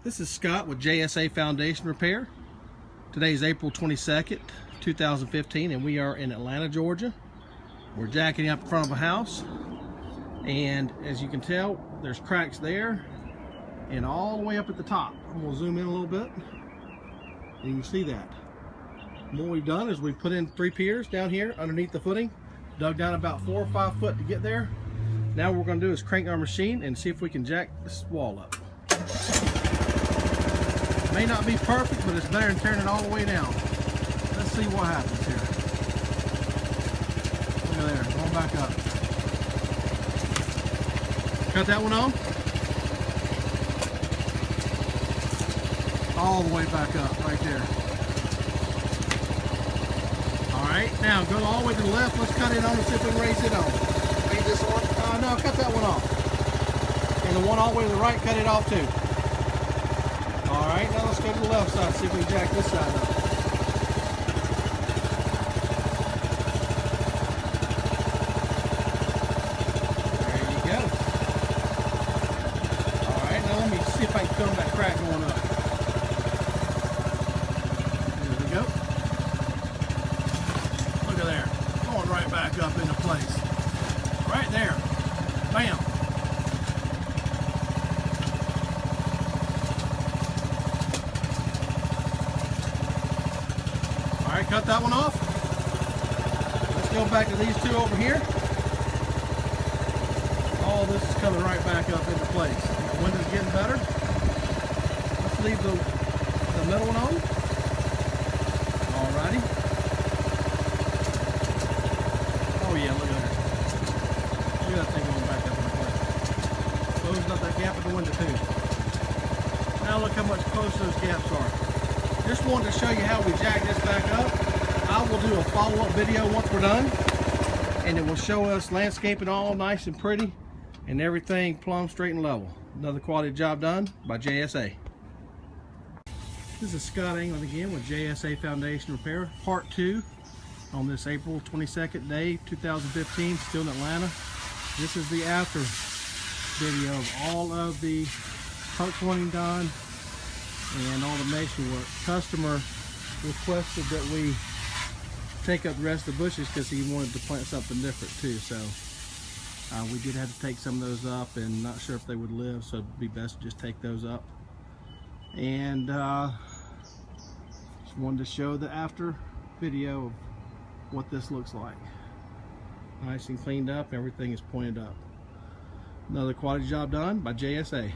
This is Scott with JSA Foundation Repair. Today is April 22nd, 2015, and we are in Atlanta, Georgia. We're jacking up in front of a house, and as you can tell, there's cracks there and all the way up at the top. I'm going to zoom in a little bit, and you can see that. And what we've done is we've put in 3 piers down here underneath the footing, dug down about 4 or 5 foot to get there. Now what we're going to do is crank our machine and see if we can jack this wall up. May not be perfect, but it's better than tearing it all the way down. Let's see what happens here. Look at there, going back up. Cut that one on. All the way back up, right there. Alright, now go all the way to the left. Let's cut it on and see if we can raise it on. Raise this one? No, cut that one off. And the one all the way to the right, cut it off too. Alright, now let's go to the left side, see if we can jack this side up. There you go. Alright, now let me see if I can film that crack going up. There we go. Look at there. Going right back up into place. Right there. Bam. Alright, cut that one off. Let's go back to these 2 over here. All this is coming right back up into place. The window's getting better. Let's leave the middle one on. Alrighty. Oh yeah, look at that. Look at that thing going back up into place. Closing up that gap in the window too. Now look how much closer those gaps are. Just wanted to show you how we jack this back up. I will do a follow-up video once we're done, and it will show us landscaping all nice and pretty and everything plumb straight and level. Another quality job done by JSA. This is Scott England again with JSA Foundation Repair, part 2 on this April 22nd day, 2015, still in Atlanta. This is the after video of all of the trunk pointing done and all the masonry work. Customer requested that we take up the rest of the bushes because he wanted to plant something different too, so we did have to take some of those up, and not sure if they would live, so it'd be best to just take those up. And just wanted to show the after video of what this looks like. Nice and cleaned up, everything is pointed up. Another quality job done by JSA.